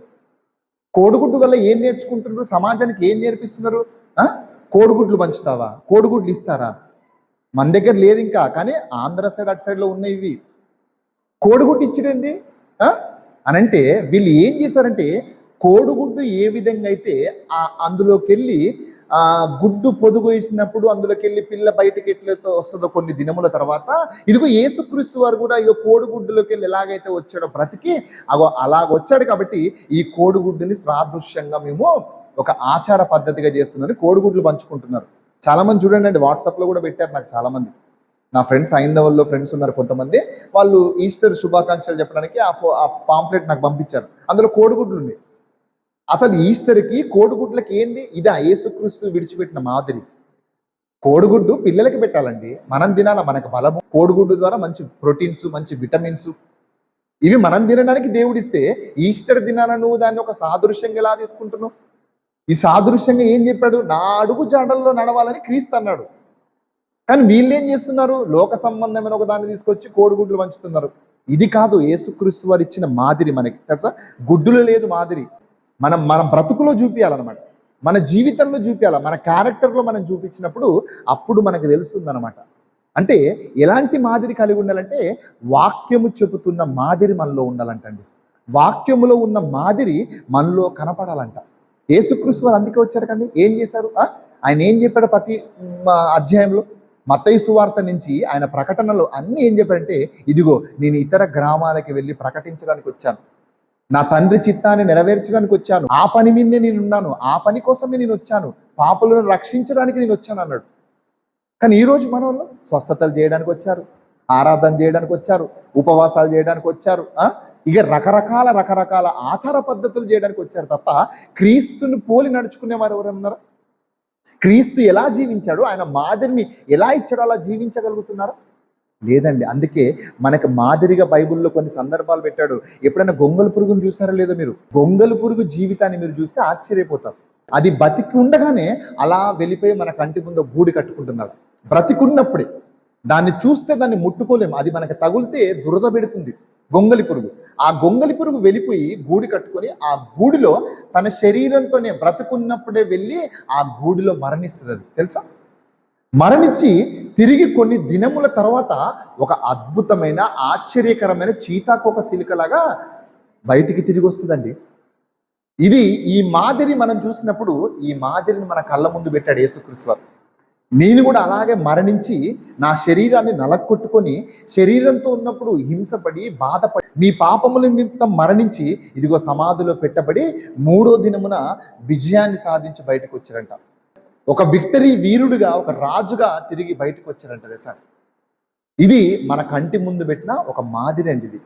కోడిగుడ్డు వల్ల ఏం నేర్చుకుంటున్నారు? సమాజానికి ఏం నేర్పిస్తున్నారు? కోడిగుడ్లు పంచుతావా? కోడిగుడ్లు ఇస్తారా? మన దగ్గర లేదు ఇంకా, కానీ ఆంధ్ర సైడ్ అటు సైడ్లో ఉన్నాయి ఇవి. కోడిగుడ్డు ఇచ్చిడండి అనంటే వీళ్ళు ఏం చేశారంటే, కోడిగుడ్డు ఏ విధంగా అయితే అందులోకి వెళ్ళి గుడ్డు పొదుగు వేసినప్పుడు అందులోకి వెళ్ళి పిల్ల బయటకి ఎట్లయితే వస్తుందో కొన్ని దినముల తర్వాత, ఇదిగో యేసుక్రీస్తు వారు కూడా ఈ కోడిగుడ్డులోకి వెళ్ళి ఎలాగైతే వచ్చాడో బ్రతికి అలాగ వచ్చాడు. కాబట్టి ఈ కోడిగుడ్డుని సాదృశ్యంగా మేము ఒక ఆచార పద్ధతిగా చేస్తుందని కోడిగుడ్లు పంచుకుంటున్నారు. చాలామంది చూడండి అండి, వాట్సాప్లో కూడా పెట్టారు. నాకు చాలామంది నా ఫ్రెండ్స్, ఐందవల్లో ఫ్రెండ్స్ ఉన్నారు కొంతమంది, వాళ్ళు ఈస్టర్ శుభాకాంక్షలు చెప్పడానికి ఆ పాంప్లెట్ నాకు పంపించారు. అందులో కోడిగుడ్లు ఉన్నాయి. అసలు ఈస్టర్కి కోడిగుడ్లకి ఏంది? ఇదా యేసుక్రీస్తు విడిచిపెట్టిన మాదిరి? కోడిగుడ్డు పిల్లలకి పెట్టాలండి, మనం తినాలా, మనకు బలము. కోడిగుడ్డు ద్వారా మంచి ప్రోటీన్స్, మంచి విటమిన్స్, ఇవి మనం తినడానికి దేవుడిస్తే ఈస్టర్ దినాన నువ్వు దాన్ని ఒక సాదృశ్యంగా ఎలా తీసుకుంటున్నావు? ఈ సాదృశ్యంగా ఏం చెప్పాడు? నా అడుగు జాడల్లో నడవాలని క్రీస్తు అన్నాడు. కానీ వీళ్ళు ఏం చేస్తున్నారు? లోక సంబంధమైన ఒక దాన్ని తీసుకొచ్చి కోడిగుడ్లు పంచుతున్నారు. ఇది కాదు యేసుక్రీస్తు వారు ఇచ్చిన మాదిరి. మనకి తెలుసా, గుడ్డులో లేదు మాదిరి. మన బ్రతుకులో చూపించాలన్నమాట, మన జీవితంలో చూపించాలి, మన క్యారెక్టర్లో మనం చూపించినప్పుడు అప్పుడు మనకు తెలుస్తుంది అనమాట. అంటే ఎలాంటి మాదిరి కలిగి ఉండాలంటే, వాక్యము చెబుతున్న మాదిరి మనలో ఉండాలంటండి. వాక్యములో ఉన్న మాదిరి మనలో కనపడాలంట. యేసుక్రీస్తు వారు అందుకే వచ్చారు కండి. ఏం చేశారు? ఆయన ఏం చెప్పాడు? ప్రతి అధ్యాయంలో మత్తయి సువార్త నుంచి ఆయన ప్రకటనలో అన్నీ ఏం చెప్పాడంటే, ఇదిగో నేను ఇతర గ్రామాలకి వెళ్ళి ప్రకటించడానికి వచ్చాను, నా తండ్రి చిత్తాన్ని నెరవేర్చడానికి వచ్చాను, ఆ పని మీదే నేను ఉన్నాను, ఆ పని కోసమే నేను వచ్చాను, పాపులను రక్షించడానికి నేను వచ్చాను అన్నాడు. కానీ ఈరోజు మన వాళ్ళు స్వస్థతలు చేయడానికి వచ్చారు, ఆరాధన చేయడానికి వచ్చారు, ఉపవాసాలు చేయడానికి వచ్చారు, ఇక రకరకాల ఆచార పద్ధతులు చేయడానికి వచ్చారు తప్ప క్రీస్తుని పోలి నడుచుకునేవారు ఎవరన్నారు? క్రీస్తు ఎలా జీవించాడు, ఆయన మాదిరిని ఎలా ఇచ్చాడో అలా జీవించగలుగుతున్నారా? లేదండి. అందుకే మనకు మాదిరిగా బైబిల్లో కొన్ని సందర్భాలు పెట్టాడు. ఎప్పుడైనా గొంగళి పురుగును చూసారో లేదో మీరు? గొంగళి పురుగు జీవితాన్ని మీరు చూస్తే ఆశ్చర్యపోతారు. అది బతికి ఉండగానే అలా వెళ్ళిపోయి మన కంటి ముందు గూడి కట్టుకుంటున్నాడు. బ్రతికున్నప్పుడే దాన్ని చూస్తే దాన్ని ముట్టుకోలేము, అది మనకు తగులితే దురద పెడుతుంది గొంగలి పురుగు. ఆ గొంగలి పురుగు వెళ్ళిపోయి గూడి కట్టుకొని ఆ గూడిలో తన శరీరంతోనే బ్రతుకున్నప్పుడే వెళ్ళి ఆ గూడిలో మరణిస్తుంది. అది తెలుసా? మరణించి తిరిగి కొన్ని దినముల తర్వాత ఒక అద్భుతమైన ఆశ్చర్యకరమైన చీతాకోక శిలికలాగా బయటికి తిరిగి వస్తుందండి. ఇది ఈ మాదిరి మనం చూసినప్పుడు ఈ మాదిరిని మన కళ్ళ ముందు పెట్టాడు యేసుక్రీస్తు వారు. నేను కూడా అలాగే మరణించి నా శరీరాన్ని నలక్కొట్టుకొని శరీరంతో ఉన్నప్పుడు హింసపడి బాధపడి మీ పాపముల నిమిత్తం మరణించి ఇదిగో సమాధిలో పెట్టబడి 3వ దినమున విజయాన్ని సాధించి బయటకు వచ్చారంట. ఒక విక్టరీ వీరుడుగా, ఒక రాజుగా తిరిగి బయటకు వచ్చారంట సార్. ఇది మన కంటి ముందు పెట్టిన ఒక మాదిరి అండి. ఇది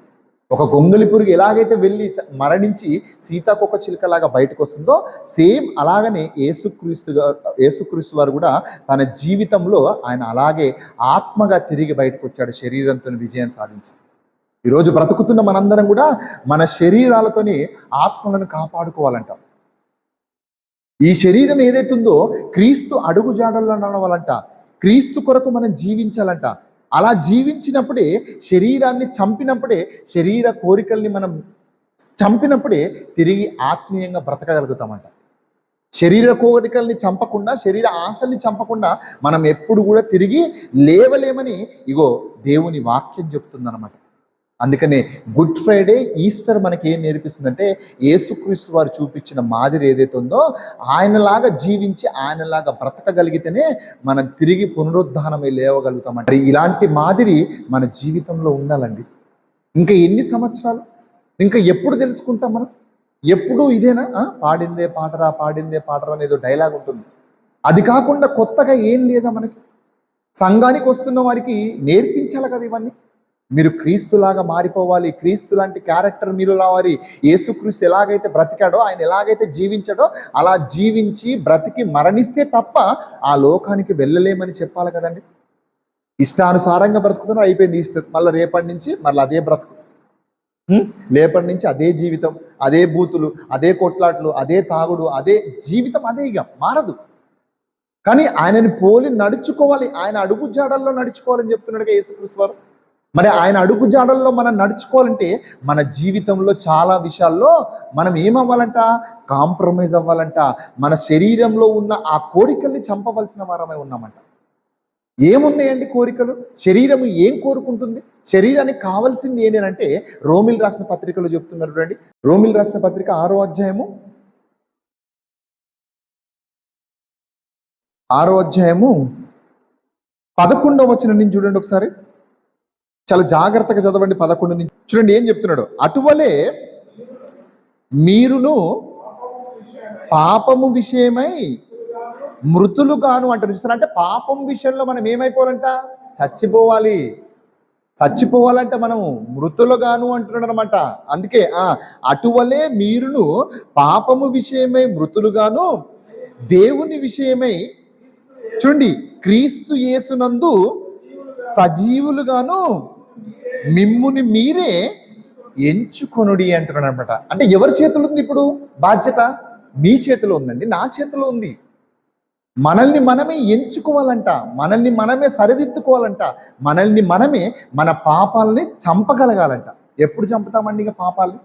ఒక గొంగలి పురుగు ఎలాగైతే వెళ్ళి మరణించి సీతాకొక చిలుకలాగా బయటకు వస్తుందో, సేమ్ అలాగనే యేసుక్రీస్తు వారు కూడా తన జీవితంలో ఆయన అలాగే ఆత్మగా తిరిగి బయటకు వచ్చాడు, శరీరంతో విజయం సాధించి. ఈరోజు బ్రతుకుతున్న మనందరం కూడా మన శరీరాలతోని ఆత్మలను కాపాడుకోవాలంట. ఈ శరీరం ఏదైతే ఉందో క్రీస్తు అడుగు జాడల్లో నడవాలంట, క్రీస్తు కొరకు మనం జీవించాలంట. అలా జీవించినప్పుడే, శరీరాన్ని చంపినప్పుడే, శరీర కోరికల్ని మనం చంపినప్పుడే తిరిగి ఆత్మీయంగా బ్రతకగలుగుతామంట. శరీర కోరికల్ని చంపకుండా, శరీర ఆశల్ని చంపకుండా మనం ఎప్పుడు కూడా తిరిగి లేవలేమని ఇగో దేవుని వాక్యం చెప్తుందన్నమాట. అందుకనే గుడ్ ఫ్రైడే, ఈస్టర్ మనకి ఏం నేర్పిస్తుందంటే, యేసుక్రీస్తు వారు చూపించిన మాదిరి ఏదైతే ఉందో ఆయనలాగా జీవించి ఆయనలాగా బ్రతకగలిగితేనే మనం తిరిగి పునరుద్ధానమై లేవగలుగుతామంట. మరి ఇలాంటి మాదిరి మన జీవితంలో ఉండాలండి. ఇంకా ఎన్ని సంవత్సరాలు, ఇంకా ఎప్పుడు తెలుసుకుంటాం మనం? ఎప్పుడు ఇదేనా? పాడిందే పాటరా పాడిందే పాటరా అనేదో డైలాగ్ ఉంటుంది. అది కాకుండా కొత్తగా ఏం లేదా మనకి? సంఘానికి వస్తున్న వారికి నేర్పించాలి కదా ఇవన్నీ. మీరు క్రీస్తులాగా మారిపోవాలి, క్రీస్తు లాంటి క్యారెక్టర్ మీరు రావాలి. యేసుక్రీస్తు ఎలాగైతే బ్రతికాడో, ఆయన ఎలాగైతే జీవించాడో అలా జీవించి బ్రతికి మరణిస్తే తప్ప ఆ లోకానికి వెళ్ళలేమని చెప్పాలి కదండి. ఇష్టానుసారంగా బ్రతుకుతున్నారు, అయిపోయింది ఈస్టర్. మళ్ళీ రేపటి నుంచి మళ్ళీ అదే బ్రతుకు, లేపటి నుంచి అదే జీవితం, అదే బూతులు, అదే కొట్లాట్లు, అదే తాగుడు, అదే జీవితం, అదే ఇక మారదు. కానీ ఆయనని పోలి నడుచుకోవాలి, ఆయన అడుగు జాడల్లో నడుచుకోవాలని చెప్తున్నాడుగా యేసుక్రీస్తు వారు. మరి ఆయన అడుగు జాడల్లో మనం నడుచుకోవాలంటే మన జీవితంలో చాలా విషయాల్లో మనం ఏమవ్వాలంట? కాంప్రమైజ్ అవ్వాలంట. మన శరీరంలో ఉన్న ఆ కోరికల్ని చంపవలసిన వారమై ఉన్నామంట. ఏమున్నాయండి కోరికలు? శరీరం ఏం కోరుకుంటుంది? శరీరానికి కావాల్సింది ఏంటంటే రోమిల్ రాసిన పత్రికలో చెప్తున్నారు చూడండి. రోమిల్ రాసిన పత్రిక 6వ అధ్యాయము 11వ వచనం నుంచి చూడండి ఒకసారి. చాలా జాగ్రత్తగా చదవండి. 11 నుంచి చూడండి ఏం చెప్తున్నాడు. అటువలే మీరును పాపము విషయమై మృతులుగాను అంటారు. చూస్తారా? అంటే పాపం విషయంలో మనం ఏమైపోవాలంట? చచ్చిపోవాలంట. మనం మృతులుగాను అంటున్నాడు అనమాట. అందుకే అటువలే మీరును పాపము విషయమై మృతులుగాను, దేవుని విషయమై చూడండి క్రీస్తు యేసునందు సజీవులుగాను మిమ్ముని మీరే ఎంచుకొనుడి అంటున్నాడు అనమాట. అంటే ఎవరి చేతిలో ఉంది ఇప్పుడు బాధ్యత? మీ చేతిలో ఉందండి, నా చేతిలో ఉంది. మనల్ని మనమే ఎంచుకోవాలంట, మనల్ని మనమే సరిదిద్దుకోవాలంట, మనల్ని మనమే మన పాపాలని చంపగలగాలంట. ఎప్పుడు చంపుతామండి ఇక పాపాలని?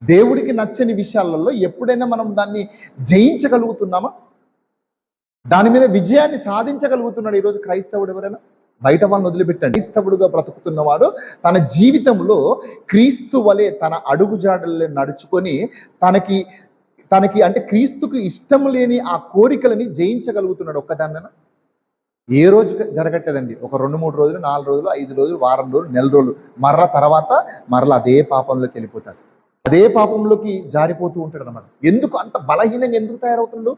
దేవుడికి నచ్చని విషయాలలో ఎప్పుడైనా మనం దాన్ని జయించగలుగుతున్నామా? దాని మీద విజయాన్ని సాధించగలుగుతున్నాడు ఈరోజు క్రైస్తవుడు ఎవరైనా? బయట వాళ్ళని వదిలిపెట్టండి. క్రైస్తవుడుగా బ్రతుకుతున్నవాడు తన జీవితంలో క్రీస్తు వలె తన అడుగుజాడల్లో నడుచుకొని తనకి అంటే క్రీస్తుకు ఇష్టం లేని ఆ కోరికలని జయించగలుగుతున్నాడు ఒక్కదాన్న. ఏ రోజు జరగట్లేదండి. ఒక 2-3 రోజులు, 4 రోజులు, 5 రోజులు, వారం రోజులు, నెల రోజులు, తర్వాత అదే పాపంలోకి వెళ్ళిపోతాడు. అదే పాపంలోకి జారిపోతూ ఉంటాడు అన్నమాట. ఎందుకు అంత బలహీనంగా ఎందుకు తయారవుతుందో?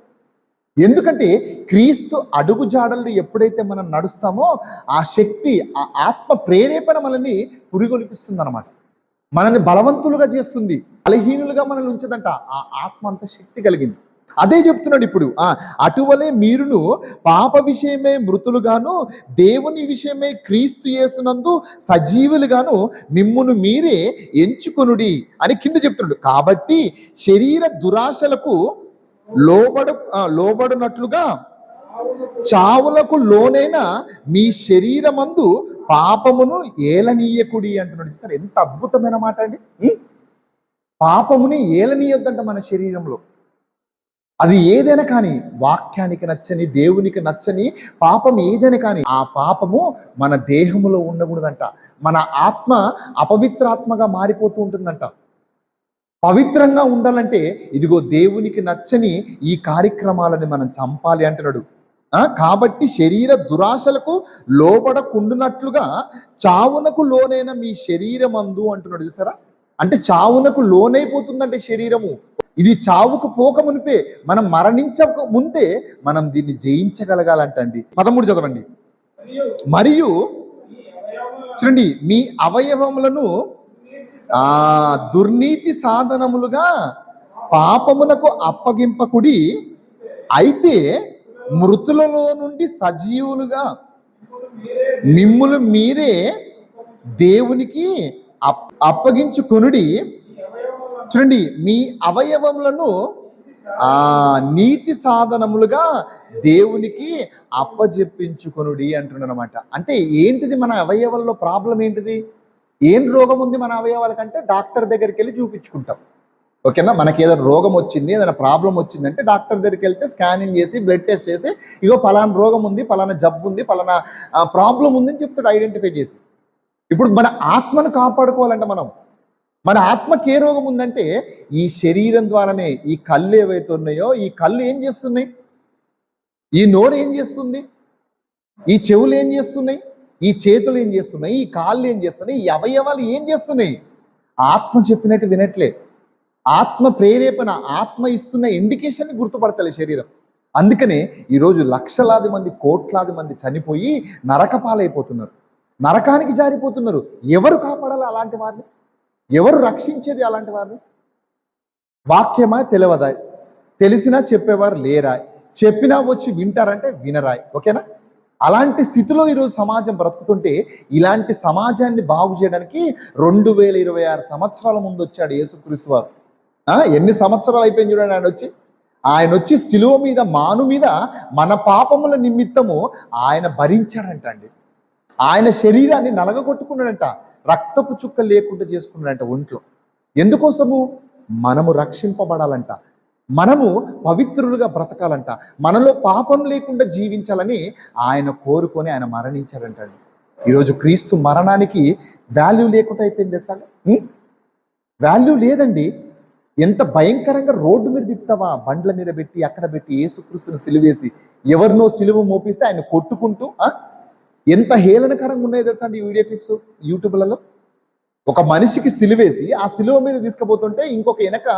ఎందుకంటే క్రీస్తు అడుగు జాడల్లో ఎప్పుడైతే మనం నడుస్తామో ఆ శక్తి, ఆ ఆత్మ ప్రేరేపణ మనల్ని పురిగొలిపిస్తుంది అనమాట. మనల్ని బలవంతులుగా చేస్తుంది, బలహీనులుగా మనల్ని ఉంచదంట. ఆ ఆత్మ అంత శక్తి కలిగింది. అదే చెప్తున్నాడు ఇప్పుడు. అటువలే మీరును పాప విషయమే మృతులుగాను, దేవుని విషయమే క్రీస్తు యేసునందు సజీవులుగాను మిమ్మును మీరే ఎంచుకొనుడి అని కింద చెప్తున్నాడు. కాబట్టి శరీర దురాశలకు లోబడినట్లుగా చావులకు లోనైన మీ శరీరమందు పాపమును ఏలనీయకుడి అంటున్నాడు. సార్ ఎంత అద్భుతమైన మాట అండి. పాపముని ఏలనీయొద్దంట మన శరీరంలో. అది ఏదైనా కానీ, వాక్యానికి నచ్చని, దేవునికి నచ్చని పాపం ఏదైనా కానీ ఆ పాపము మన దేహములో ఉండకూడదంట. మన ఆత్మ అపవిత్రాత్మగా మారిపోతూ ఉంటుందంట. పవిత్రంగా ఉండాలంటే ఇదిగో దేవునికి నచ్చని ఈ కార్యక్రమాలని మనం చంపాలి అంటున్నాడు. కాబట్టి శరీర దురాశలకు లోబడకుండునట్లుగా చావునకు లోనైన మీ శరీరమందు అంటున్నాడు. చూసారా? అంటే చావునకు లోనైపోతుందంటే శరీరము. ఇది చావుకు పోకమునిపే, మనం మరణించక ముందే మనం దీన్ని జయించగలగాలంటండి. 13 చదవండి. మరియు చూడండి, మీ అవయవములను దుర్నీతి సాధనములుగా పాపములకు అప్పగింపకుడి, అయితే మృతులలో నుండి సజీవులుగా మిమ్ములు మీరే దేవునికి అప్పగించుకొనుడి. చూడండి, మీ అవయవములను నీతి సాధనములుగా దేవునికి అప్పజెప్పించుకొనుడి అంటున్నాడు అనమాట. అంటే ఏంటిది మన అవయవాల్లో ప్రాబ్లం ఏంటిది? ఏం రోగం ఉంది మన అవయవాలకంటే డాక్టర్ దగ్గరికి వెళ్ళి చూపించుకుంటాం. ఓకేనా? మనకి ఏదైనా రోగం వచ్చింది, ఏదైనా ప్రాబ్లం వచ్చిందంటే డాక్టర్ దగ్గరికి వెళ్తే స్కానింగ్ చేసి బ్లడ్ టెస్ట్ చేసి ఇగో పలానా రోగం ఉంది, పలానా జబ్బు ఉంది, పలానా ప్రాబ్లం ఉందని చెప్తాడు ఐడెంటిఫై చేసి. ఇప్పుడు మన ఆత్మను కాపాడుకోవాలంటే మన ఆత్మకి ఏ రోగం ఉందంటే ఈ శరీరం ద్వారానే. ఈ కళ్ళు ఏవైతే ఉన్నాయో, ఈ కళ్ళు ఏం చేస్తున్నాయి? ఈ నోరు ఏం చేస్తుంది? ఈ చెవులు ఏం చేస్తున్నాయి? ఈ చేతులు ఏం చేస్తున్నాయి? ఈ కాళ్ళు ఏం చేస్తున్నాయి? ఈ అవయవాలు ఏం చేస్తున్నాయి? ఆత్మ చెప్పినట్టు వినట్లే. ఆత్మ ప్రేరేపణ, ఆత్మ ఇస్తున్న ఇండికేషన్ గుర్తుపడతలే శరీరం. అందుకనే ఈరోజు లక్షలాది మంది, కోట్లాది మంది చనిపోయి నరకపాలైపోతున్నారు, నరకానికి జారిపోతున్నారు. ఎవరు కాపాడాలి అలాంటి వారిని? ఎవరు రక్షించేది అలాంటి వారిని? వాక్యమా తెలియదా? తెలిసినా చెప్పేవారు లేరా? చెప్పినా వచ్చి వింటారంటే వినరాయ్. ఓకేనా? అలాంటి స్థితిలో ఈరోజు సమాజం బ్రతుకుతుంటే, ఇలాంటి సమాజాన్ని బాగు చేయడానికి 2026 సంవత్సరాల ముందు వచ్చాడు యేసుక్రీస్తు వారు. ఎన్ని సంవత్సరాలు అయిపోయింది చూడండి ఆయన వచ్చి శిలువ మీద, మాను మీద మన పాపముల నిమిత్తము ఆయన భరించాడంట అండి. ఆయన శరీరాన్ని నలగగొట్టుకున్నాడంట, రక్తపు చుక్క లేకుండా చేసుకున్నాడంట ఒంట్లో. ఎందుకోసము? మనము రక్షింపబడాలంట, మనము పవిత్రులుగా బ్రతకాలంట, మనలో పాపం లేకుండా జీవించాలని ఆయన కోరుకొని ఆయన మరణించాడంట. ఈరోజు క్రీస్తు మరణానికి వాల్యూ లేకుండా అయిపోయింది తెలుసా? వాల్యూ లేదండి. ఎంత భయంకరంగా రోడ్డు మీద తిప్పుతావా, బండ్ల మీద పెట్టి అక్కడ పెట్టి యేసుక్రీస్తుని సిలువేసి ఎవరినో సిలువ మోపిస్తే ఆయన కొట్టుకుంటూ ఎంత హేళనకరంగా ఉన్నాయో తెలుసా అండి ఈ వీడియో క్లిప్స్ యూట్యూబ్లలో. ఒక మనిషికి సిలువేసి ఆ సిలువ మీద తీసుకుపోతుంటే ఇంకొక వెనక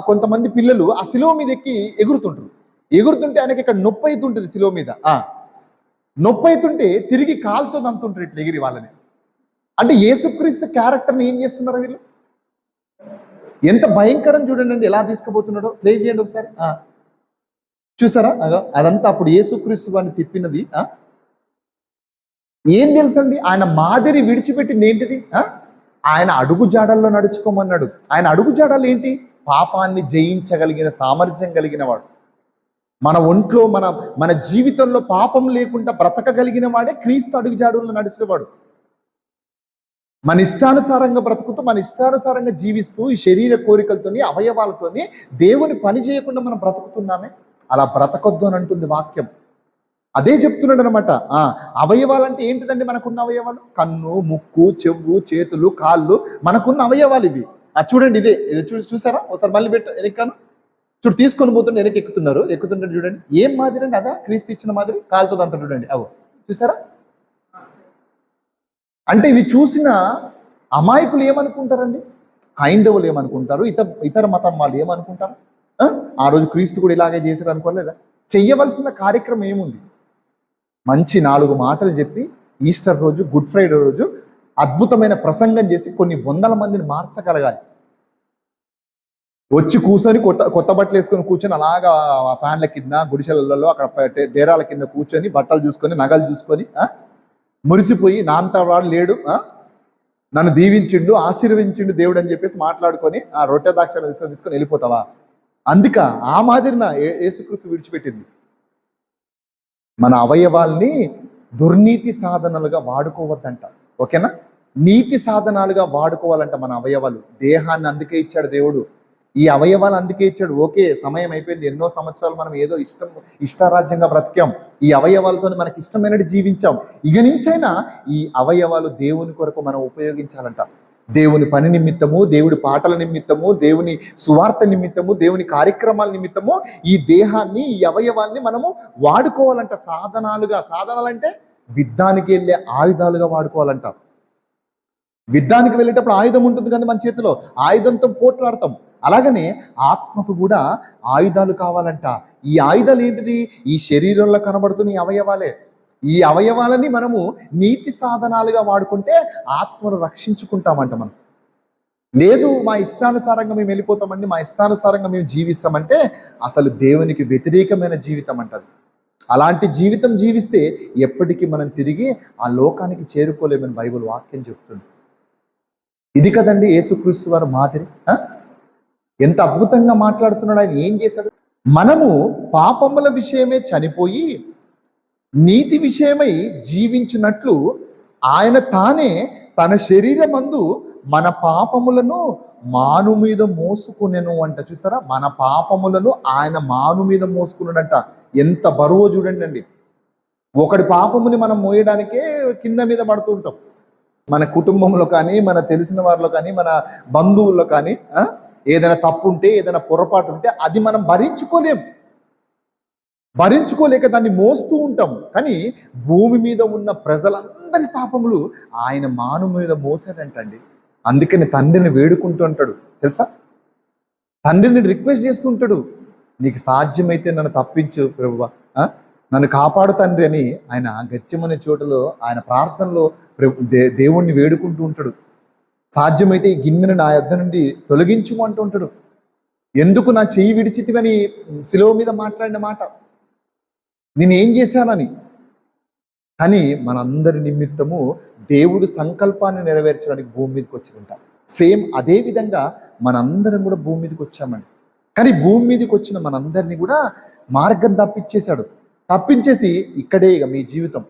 కొంతమంది పిల్లలు ఆ సిలువ మీద ఎక్కి ఎగురుతుంటే ఆయనకి ఇక్కడ నొప్పి అవుతుంటుంది సిలువ మీద. నొప్పి అవుతుంటే తిరిగి కాలుతో నంతుంటారు ఇట్లా ఎగిరి వాళ్ళని. అంటే యేసుక్రీస్తు క్యారెక్టర్ని ఏం చేస్తున్నారు వీళ్ళు? ఎంత భయంకరం చూడండి, ఎలా తీసుకుపోతున్నాడో. ప్లే చేయండి ఒకసారి. చూసారా? అదంతా అప్పుడు యేసుక్రీస్తు వారిని తిప్పినది. ఏం తెలుసండి? ఆయన మాదిరి విడిచిపెట్టింది ఏంటిది? ఆయన అడుగు జాడల్లో నడుచుకోమన్నాడు. ఆయన అడుగు జాడలు ఏంటి? పాపాన్ని జయించగలిగిన సామర్థ్యం కలిగిన వాడు. మన ఒంట్లో, మన జీవితంలో పాపం లేకుండా బ్రతకగలిగిన వాడే క్రీస్తు అడుగు జాడల్లో నడిచినవాడు. మన ఇష్టానుసారంగా బ్రతుకుతూ, మన ఇష్టానుసారంగా జీవిస్తూ, ఈ శరీర కోరికలతోని, అవయవాలతోని దేవుని పని చేయకుండా మనం బ్రతుకుతున్నామే. అలా బ్రతకొద్దు అని అంటుంది వాక్యం. అదే చెప్తున్నాడు అనమాట. అవయవాలంటే ఏంటిదండి? మనకున్న అవయవాలు కన్ను, ముక్కు, చెవు, చేతులు, కాళ్ళు, మనకున్న అవయవాలు ఇవి. చూడండి, ఇదే చూసారా? ఒకసారి మళ్ళీ వెనక్కాను చూడు, తీసుకొని పోతుంటే వెనక్కి ఎక్కుతుంటే చూడండి. ఏం మాదిరి అండి? అదా క్రీస్తు ఇచ్చిన మాదిరి కాలుతో అంతా చూడండి. చూసారా? అంటే ఇది చూసిన అమాయకులు ఏమనుకుంటారండి? హైందవులు ఏమనుకుంటారు? ఇతర మతం వాళ్ళు ఏమనుకుంటారు? ఆ రోజు క్రీస్తు కూడా ఇలాగే చేసేది అనుకోలేదా? చెయ్యవలసిన కార్యక్రమం ఏముంది? మంచి 4 మాటలు చెప్పి ఈస్టర్ రోజు, గుడ్ ఫ్రైడే రోజు అద్భుతమైన ప్రసంగం చేసి కొన్ని 100 మందిని మార్చగలగాలి. వచ్చి కూర్చొని కొత్త బట్టలు వేసుకొని కూర్చొని అలాగా ఫ్యాన్ల కింద, గుడిసెలలో, అక్కడ డేరాల కింద కూర్చొని బట్టలు చూసుకొని, నగలు చూసుకొని మురిసిపోయి నాంత వాడు లేడు, నన్ను దీవించిండు, ఆశీర్వదించిండు దేవుడు అని చెప్పేసి మాట్లాడుకొని ఆ రొట్టె ద్రాక్ష తీసుకొని వెళ్ళిపోతావా? అందుక ఆ మాదిరిన యేసుక్రీస్తు విడిచిపెట్టింది. మన అవయవాల్ని దుర్నీతి సాధనాలుగా వాడుకోవద్దంట. ఓకేనా? నీతి సాధనాలుగా వాడుకోవాలంట మన అవయవాలు. దేహాన్ని అందుకే ఇచ్చాడు దేవుడు, ఈ అవయవాలు అందుకే ఇచ్చాడు. ఓకే, సమయం అయిపోయింది. ఎన్నో సంవత్సరాలు మనం ఏదో ఇష్టారాజ్యంగా బ్రతికాం, ఈ అవయవాలతో మనకి ఇష్టమైనట్టు జీవించాం. ఇక నుంచైనా ఈ అవయవాలు దేవుని కొరకు మనం ఉపయోగించాలంట. దేవుని పని నిమిత్తము, దేవుడి పాటల నిమిత్తము, దేవుని సువార్త నిమిత్తము, దేవుని కార్యక్రమాల నిమిత్తము ఈ దేహాన్ని, ఈ అవయవాల్ని మనము వాడుకోవాలంట సాధనాలుగా. సాధనాలంటే యుద్ధానికి వెళ్ళే ఆయుధాలుగా వాడుకోవాలంట. యుద్ధానికి వెళ్ళేటప్పుడు ఆయుధం ఉంటుంది కానీ మన చేతిలో, ఆయుధంతో పోట్లాడతాం. అలాగనే ఆత్మకు కూడా ఆయుధాలు కావాలంట. ఈ ఆయుధాలు ఏంటిది? ఈ శరీరంలో కనబడుతున్న ఈ అవయవాలే. ఈ అవయవాలని మనము నీతి సాధనాలుగా వాడుకుంటే ఆత్మను రక్షించుకుంటామంట మనం. లేదు మా ఇష్టానుసారంగా మేము వెళ్ళిపోతామండి, మా ఇష్టానుసారంగా మేము జీవిస్తామంటే అసలు దేవునికి వ్యతిరేకమైన జీవితం అంటారు. అలాంటి జీవితం జీవిస్తే ఎప్పటికీ మనం తిరిగి ఆ లోకానికి చేరుకోలేమని బైబిల్ వాక్యం చెప్తుంది. ఇది కదండి యేసుక్రీస్తు వారి మాదిరి. ఎంత అద్భుతంగా మాట్లాడుతున్నాడు ఆయన. ఏం చేశాడు? మనము పాపముల విషయమే చనిపోయి నీతి విషయమై జీవించినట్లు ఆయన తానే తన శరీరమందు మన పాపములను మాను మీద మోసుకునేను అంట. చూసారా, మన పాపములను ఆయన మాను మీద మోసుకున్నాడంట. ఎంత బరువో చూడండి అండి. ఒకటి పాపముని మనం మోయడానికే కింద మీద పడుతూ ఉంటాం. మన కుటుంబంలో కానీ, మన తెలిసిన వారిలో కానీ, మన బంధువుల్లో కానీ ఏదైనా తప్పు ఉంటే, ఏదైనా పొరపాటు ఉంటే అది మనం భరించుకోలేక దాన్ని మోస్తూ ఉంటాం. కానీ భూమి మీద ఉన్న ప్రజలందరి పాపములు ఆయన మాను మీద మోసాడంటండి. అందుకని తండ్రిని వేడుకుంటూ ఉంటాడు తెలుసా, తండ్రిని రిక్వెస్ట్ చేస్తూ ఉంటాడు, నీకు సాధ్యమైతే నన్ను తప్పించు ప్రభువా, నన్ను కాపాడు తండ్రి అని ఆయన గెత్సేమనే చోటులో ఆయన ప్రార్థనలో దేవుణ్ణి వేడుకుంటూ ఉంటాడు. సాధ్యమైతే ఈ గిన్నెను నా యొద్ద నుండి తొలగించుము అంటూ ఉంటాడు. ఎందుకు నా చెయ్యి విడిచితివని శిలువ మీద మాట్లాడిన మాట, నేనేం చేశానని. కానీ మనందరి నిమిత్తము దేవుడు సంకల్పాన్ని నెరవేర్చడానికి భూమి మీదకి వచ్చి ఉంటాం. సేమ్ అదే విధంగా మనందరం కూడా భూమి మీదకి వచ్చామండి. కానీ భూమి మీదకి వచ్చిన మనందరినీ కూడా మార్గం తప్పించేసి ఇక్కడే ఇక మీ జీవితం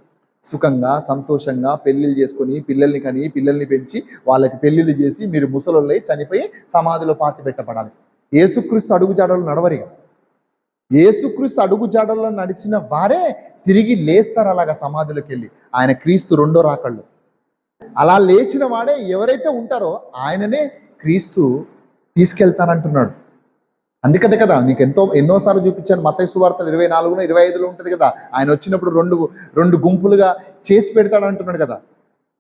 సుఖంగా సంతోషంగా పెళ్ళిళ్ళు చేసుకొని పిల్లల్ని కని పిల్లల్ని పెంచి వాళ్ళకి పెళ్ళిళ్ళు చేసి మీరు ముసలోళ్ళై చనిపోయి సమాధిలో పాతి పెట్టబడాలి. యేసుక్రీస్తు అడుగుజాడలు నడవరిగా. యేసుక్రీస్తు అడుగుజాడల్లో నడిచిన వారే తిరిగి లేస్తారు అలాగా సమాధిలోకి వెళ్ళి, ఆయన క్రీస్తు రెండో రాకళ్ళు. అలా లేచిన వాడే ఎవరైతే ఉంటారో ఆయననే క్రీస్తు తీసుకెళ్తానంటున్నాడు. అందుకదే కదా నీకు ఎన్నోసార్లు చూపించాను. మత్తయి సువార్తలు 24, 25 ఉంటుంది కదా, ఆయన వచ్చినప్పుడు రెండు గుంపులుగా చేసి పెడతాడంటున్నాడు కదా.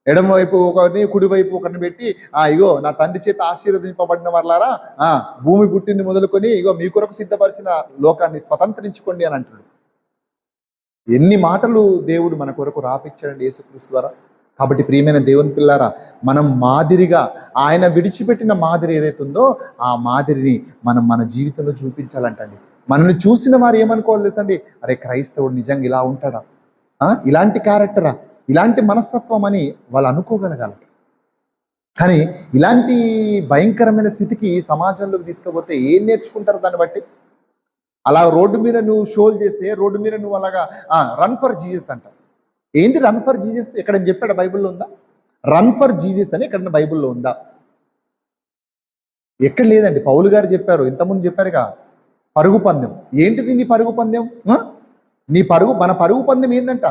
ఎడమవైపు ఒకరిని, కుడివైపు ఒకరిని పెట్టి, ఇగో నా తండ్రి చేత ఆశీర్వదింపబడిన వాళ్ళారా, భూమి పుట్టింది మొదలుకొని ఇగో మీ కొరకు సిద్ధపరిచిన లోకాన్ని స్వతంత్రించుకోండి అని అంటున్నాడు. ఎన్ని మాటలు దేవుడు మన కొరకు రాపిచ్చాడండి యేసుక్రీస్తు ద్వారా. కాబట్టి ప్రియమైన దేవుని పిల్లారా, మనం మాదిరిగా ఆయన విడిచిపెట్టిన మాదిరి ఏదైతే ఉందో ఆ మాదిరిని మనం మన జీవితంలో చూపించాలంటండి. మనల్ని చూసిన వారు ఏమనుకోవాలి తెలుసండి, అరే క్రైస్తవుడు నిజంగా ఇలా ఉంటాడా, ఇలాంటి క్యారెక్టరా, ఇలాంటి మనస్తత్వం అని వాళ్ళు అనుకోగలగాలి. కానీ ఇలాంటి భయంకరమైన స్థితికి సమాజంలోకి తీసుకుపోతే ఏం నేర్చుకుంటారు దాన్ని బట్టి? అలా రోడ్డు మీద నువ్వు షోలు చేస్తే, రోడ్డు మీద నువ్వు అలాగా రన్ ఫర్ జీసస్ అంట. ఏంటి రన్ ఫర్ జీసస్? ఎక్కడని చెప్పాడు బైబిల్లో ఉందా? రన్ ఫర్ జీసస్ అని ఎక్కడన్నా బైబిల్లో ఉందా? ఎక్కడ లేదండి. పౌలు గారు చెప్పారు, ఇంతకుముందు చెప్పారుగా, పరుగు పందెం. ఏంటిది నీ పరుగు పందెం? మన పరుగు పందెం ఏంటంట?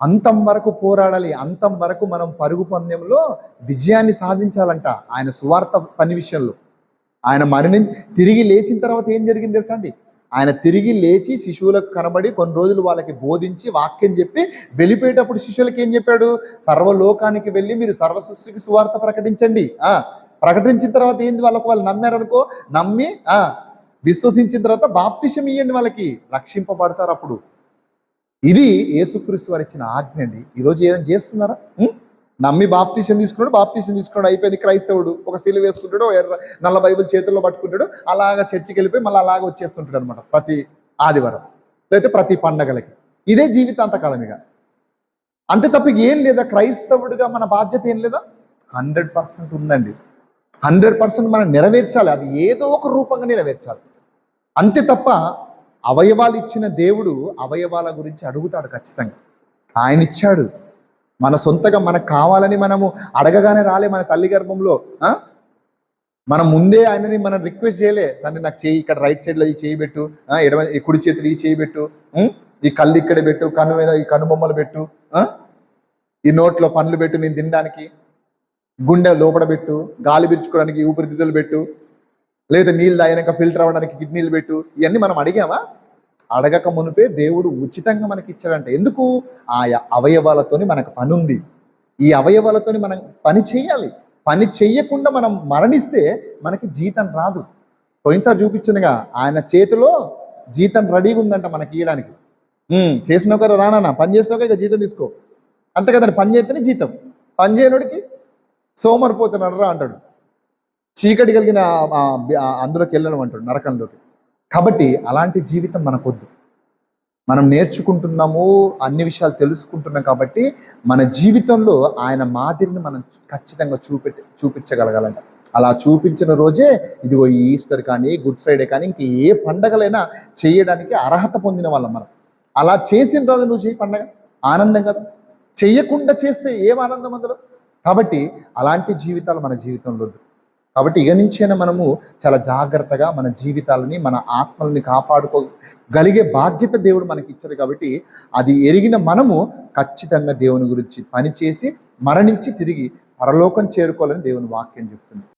అంతం వరకు పోరాడాలి, అంతం వరకు మనం పరుగు పందెంలో విజయాన్ని సాధించాలంట. ఆయన సువార్త పని విషయంలో ఆయన తిరిగి లేచిన తర్వాత ఏం జరిగింది తెలుసా అండి? ఆయన తిరిగి లేచి శిశువులకు కనబడి కొన్ని రోజులు వాళ్ళకి బోధించి వాక్యం చెప్పి వెళ్ళిపోయేటప్పుడు శిష్యులకి ఏం చెప్పాడు? సర్వలోకానికి వెళ్ళి మీరు సర్వ సృష్టికి సువార్త ప్రకటించండి. ప్రకటించిన తర్వాత ఏంది, వాళ్ళు నమ్మారనుకో, నమ్మి విశ్వసించిన తర్వాత బాప్తిసం ఇవ్వండి, వాళ్ళకి రక్షింపబడతారు. అప్పుడు ఇది యేసుక్రీస్తు వారు ఇచ్చిన ఆజ్ఞ అండి. ఈరోజు ఏదైనా చేస్తున్నారా? నమ్మి బాప్తిసం తీసుకున్నాడు, అయిపోయింది క్రైస్తవుడు. ఒక శిలువ వేసుకుంటాడు, నల్ల బైబిల్ చేతుల్లో పట్టుకుంటాడు, అలాగా చర్చికి వెళ్ళిపోయి మళ్ళీ అలాగ వచ్చేస్తుంటాడు అనమాట ప్రతి ఆదివారం, లేకపోతే ప్రతి పండగలకి. ఇదే జీవితాంతకాలం ఇక. అంతే తప్ప ఏం లేదా? క్రైస్తవుడిగా మన బాధ్యత ఏం లేదా? 100% ఉందండి. 100% మనం నెరవేర్చాలి. అది ఏదో ఒక రూపంగా నెరవేర్చాలి. అంతే తప్ప అవయవాలు ఇచ్చిన దేవుడు అవయవాల గురించి అడుగుతాడు ఖచ్చితంగా. ఆయన ఇచ్చాడు. మన సొంతగా మనకు కావాలని మనము అడగగానే రాలే మన తల్లి గర్భంలో. మనం ముందే ఆయనని మనం రిక్వెస్ట్ చేయలే, తండ్రి నాకు చేయి ఇక్కడ రైట్ సైడ్లో ఈ చేయి పెట్టు, ఎడమ ఈ కుడి చేతులు ఈ చేయి పెట్టు, ఈ కళ్ళు ఇక్కడ పెట్టు, కన్ను మీద ఈ కనుబొమ్మలు పెట్టు, ఈ నోట్లో పండ్లు పెట్టు నేను తినడానికి, గుండె లోపల పెట్టు, గాలి పీల్చుకోవడానికి ఊపిరితిత్తులు పెట్టు, లేదా నీళ్ళు తాగినాక ఫిల్టర్ అవ్వడానికి కిడ్నీలు పెట్టు. ఇవన్నీ మనం అడిగామా? అడగక మునిపే దేవుడు ఉచితంగా మనకి ఇచ్చాడంట. ఎందుకు? ఆయా అవయవాలతోని మనకు పని ఉంది. ఈ అవయవాలతోని మనం పని చేయాలి. పని చెయ్యకుండా మనం మరణిస్తే మనకి జీతం రాదు. పోయినసారి చూపించిందిగా, ఆయన చేతిలో జీతం రెడీగా ఉందంట మనకి ఇవ్వడానికి. చేసిన ఒకరు రానా పని చేసినాక ఇక జీతం తీసుకో, అంతే కదండి. పని చేస్తేనే జీతం. పని చేయనోడికి సోమరిపోతున్నాడు రా అంటాడు. చీకటి కలిగిన అందులోకి వెళ్ళడం అంటాడు, నరకంలోకి. కాబట్టి అలాంటి జీవితం మనకొద్దు. మనం నేర్చుకుంటున్నాము, అన్ని విషయాలు తెలుసుకుంటున్నాం కాబట్టి మన జీవితంలో ఆయన మాదిరిని మనం ఖచ్చితంగా చూపించగలగాలంట. అలా చూపించిన రోజే ఇదిగో ఈ ఈస్టర్ కానీ, గుడ్ ఫ్రైడే కానీ, ఇంక ఏ పండగలైనా చేయడానికి అర్హత పొందిన వాళ్ళం మనం. అలా చేసిన రోజు నువ్వు చేయి పండగ, ఆనందం కదా. చెయ్యకుండా చేస్తే ఏం ఆనందం అందులో. కాబట్టి అలాంటి జీవితాలు మన జీవితంలో వద్దు. కాబట్టి ఇక నుంచైనా మనము చాలా జాగ్రత్తగా మన జీవితాలని, మన ఆత్మల్ని కాపాడుకోగలిగే బాధ్యత దేవుడు మనకి ఇచ్చాడు. కాబట్టి అది ఎరిగిన మనము ఖచ్చితంగా దేవుని గురించి పనిచేసి మరణించి తిరిగి పరలోకం చేరుకోవాలని దేవుని వాక్యం చెప్తుంది.